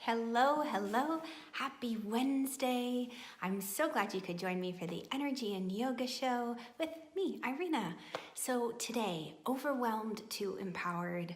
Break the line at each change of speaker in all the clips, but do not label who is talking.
Hello, hello. Happy Wednesday. I'm so glad you could join me for the Energy and Yoga Show with me, Irina. So today, overwhelmed to empowered.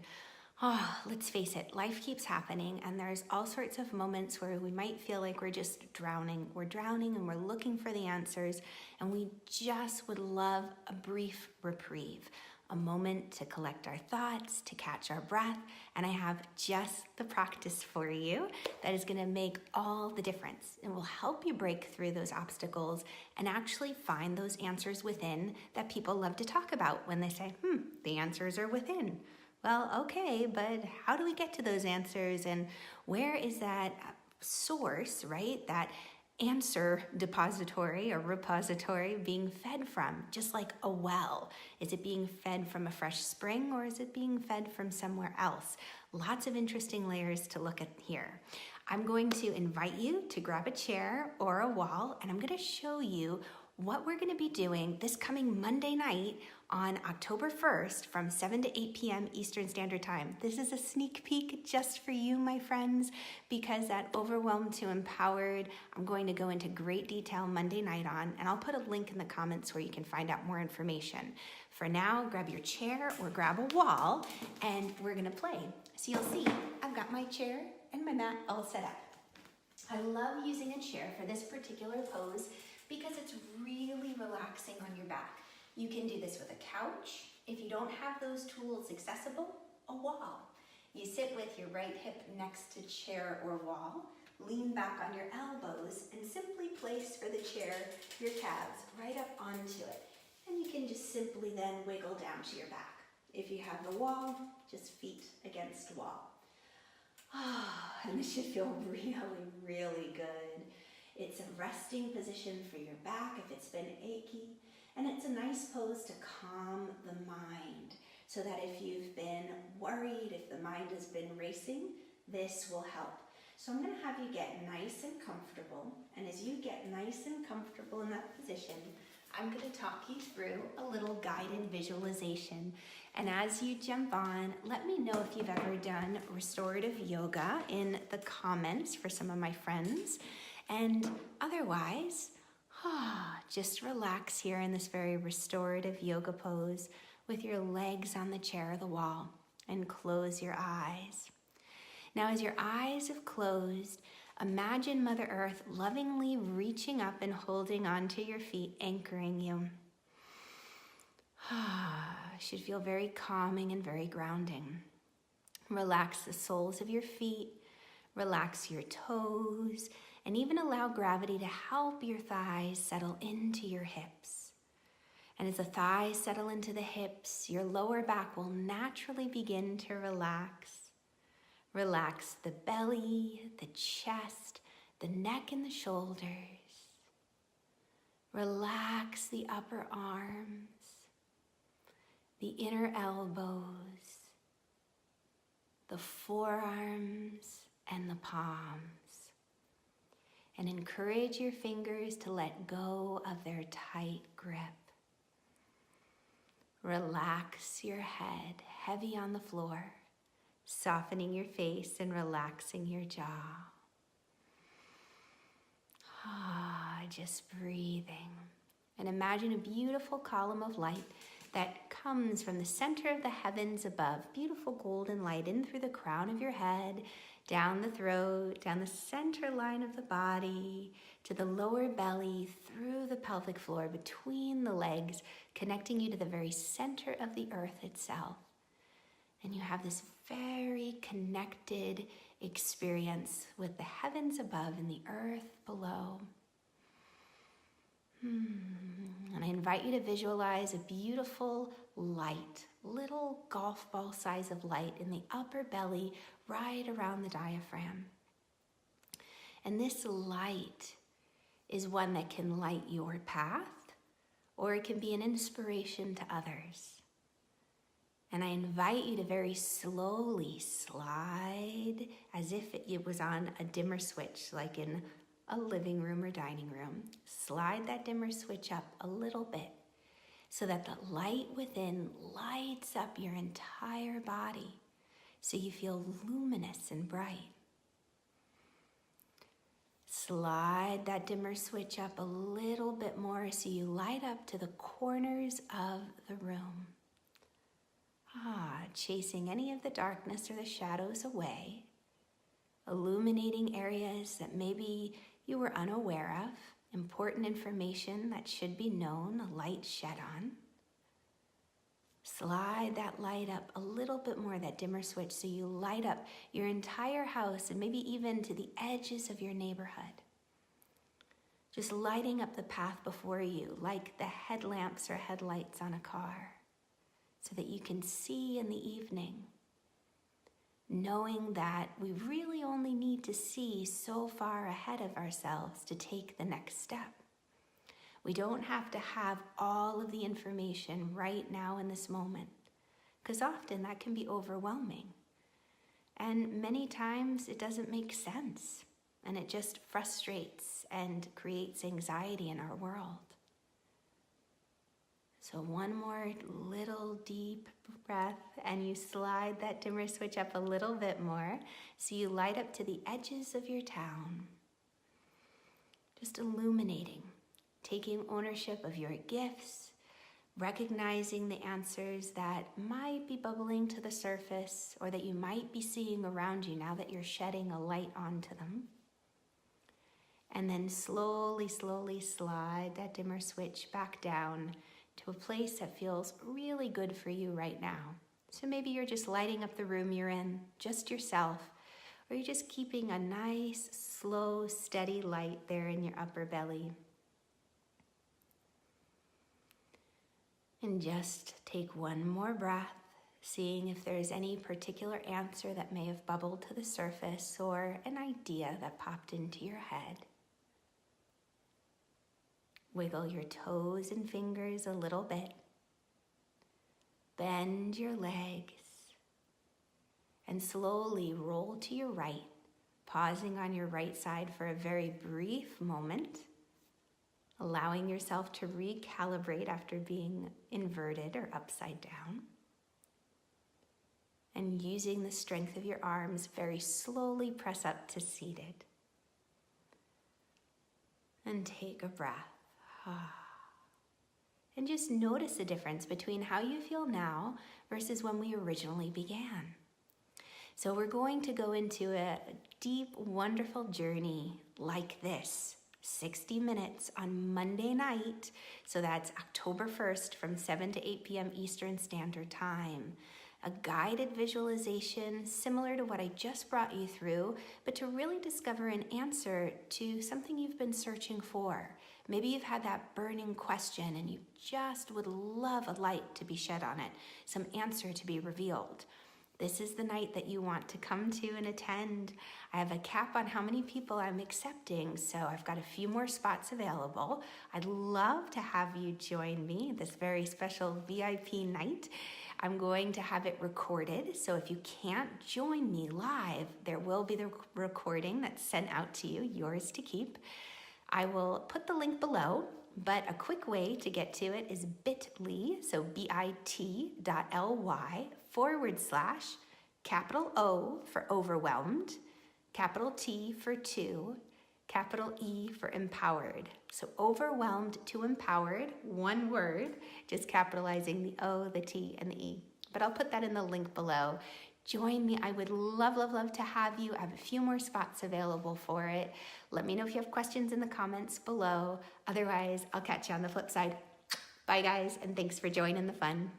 Let's face it, life keeps happening and there's all sorts of moments where we might feel like we're just drowning. We're drowning and we're looking for the answers and we just would love a brief reprieve. A moment to collect our thoughts, to catch our breath, and I have just the practice for you that is going to make all the difference. It will help you break through those obstacles and actually find those answers within that people love to talk about when they say, the answers are within. Well, okay, but how do we get to those answers and where is that source, right? That answer depository or repository being fed from, just like a well. Is it being fed from a fresh spring or is it being fed from somewhere else? Lots of interesting layers to look at here. I'm going to invite you to grab a chair or a wall and I'm going to show you what we're going to be doing this coming Monday night on October 1st from 7 to 8 p.m. Eastern Standard Time. This is a sneak peek just for you, my friends, because that Overwhelmed to Empowered, I'm going to go into great detail Monday night on, and I'll put a link in the comments where you can find out more information. For now, grab your chair or grab a wall, and we're going to play. So you'll see, I've got my chair and my mat all set up. I love using a chair for this particular pose because it's really relaxing on your back. You can do this with a couch. If you don't have those tools accessible, a wall. You sit with your right hip next to chair or wall, lean back on your elbows, and simply place for the chair your calves right up onto it. And you can just simply then wiggle down to your back. If you have the wall, just feet against wall. And this should feel really, really good. It's a resting position for your back if it's been achy. And it's a nice pose to calm the mind so that if you've been worried, if the mind has been racing, this will help. So I'm going to have you get nice and comfortable. And as you get nice and comfortable in that position, I'm going to talk you through a little guided visualization. And as you jump on, let me know if you've ever done restorative yoga in the comments for some of my friends. And otherwise, just relax here in this very restorative yoga pose with your legs on the chair or the wall and close your eyes. Now, as your eyes have closed, imagine Mother Earth lovingly reaching up and holding onto your feet, anchoring you. Should feel very calming and very grounding. Relax the soles of your feet, relax your toes, and even allow gravity to help your thighs settle into your hips. And as the thighs settle into the hips, your lower back will naturally begin to relax. Relax the belly, the chest, the neck and the shoulders. Relax the upper arms, the inner elbows, the forearms and the palms. And encourage your fingers to let go of their tight grip. Relax your head, heavy on the floor, softening your face and relaxing your jaw. Just breathing. And imagine a beautiful column of light that comes from the center of the heavens above. Beautiful golden light in through the crown of your head, down the throat, down the center line of the body, to the lower belly, through the pelvic floor, between the legs, connecting you to the very center of the earth itself. And you have this very connected experience with the heavens above and the earth below. And I invite you to visualize a beautiful light, little golf ball size of light in the upper belly, right around the diaphragm. And this light is one that can light your path, or it can be an inspiration to others. And I invite you to very slowly slide as if it was on a dimmer switch, like in a living room or dining room. Slide that dimmer switch up a little bit so that the light within lights up your entire body so you feel luminous and bright. slide that dimmer switch up a little bit more so you light up to the corners of the room. Chasing any of the darkness or the shadows away, illuminating areas that maybe you were unaware of, important information that should be known, a light shed on. Slide that light up a little bit more, that dimmer switch, so you light up your entire house and maybe even to the edges of your neighborhood. Just lighting up the path before you like the headlamps or headlights on a car so that you can see in the evening, knowing that we really only need to see so far ahead of ourselves to take the next step. We don't have to have all of the information right now in this moment, because often that can be overwhelming. And many times it doesn't make sense, and it just frustrates and creates anxiety in our world. So one more little deep breath, and you slide that dimmer switch up a little bit more, so you light up to the edges of your town, just illuminating, taking ownership of your gifts, recognizing the answers that might be bubbling to the surface or that you might be seeing around you now that you're shedding a light onto them. And then slowly, slowly slide that dimmer switch back down to a place that feels really good for you right now. So maybe you're just lighting up the room you're in, just yourself, or you're just keeping a nice, slow, steady light there in your upper belly. And just take one more breath, seeing if there's any particular answer that may have bubbled to the surface or an idea that popped into your head. Wiggle your toes and fingers a little bit. Bend your legs. And slowly roll to your right, pausing on your right side for a very brief moment, allowing yourself to recalibrate after being inverted or upside down. And using the strength of your arms, very slowly press up to seated. And take a breath. And just notice the difference between how you feel now versus when we originally began. So we're going to go into a deep, wonderful journey like this. 60 minutes on Monday night, so that's October 1st from 7 to 8 p.m. Eastern Standard Time. A guided visualization similar to what I just brought you through, but to really discover an answer to something you've been searching for. Maybe you've had that burning question and you just would love a light to be shed on it, some answer to be revealed. This is the night that you want to come to and attend. I have a cap on how many people I'm accepting, so I've got a few more spots available. I'd love to have you join me this very special VIP night. I'm going to have it recorded, so if you can't join me live, there will be the recording that's sent out to you, yours to keep. I will put the link below, but a quick way to get to it is bit.ly, so bit.ly/capital O for overwhelmed, capital T for 2, capital E for empowered. So overwhelmed to empowered, one word, just capitalizing the O, the T, and the E. But I'll put that in the link below. Join me. I would love, love, love to have you. I have a few more spots available for it. Let me know if you have questions in the comments below. Otherwise, I'll catch you on the flip side. Bye, guys, and thanks for joining the fun.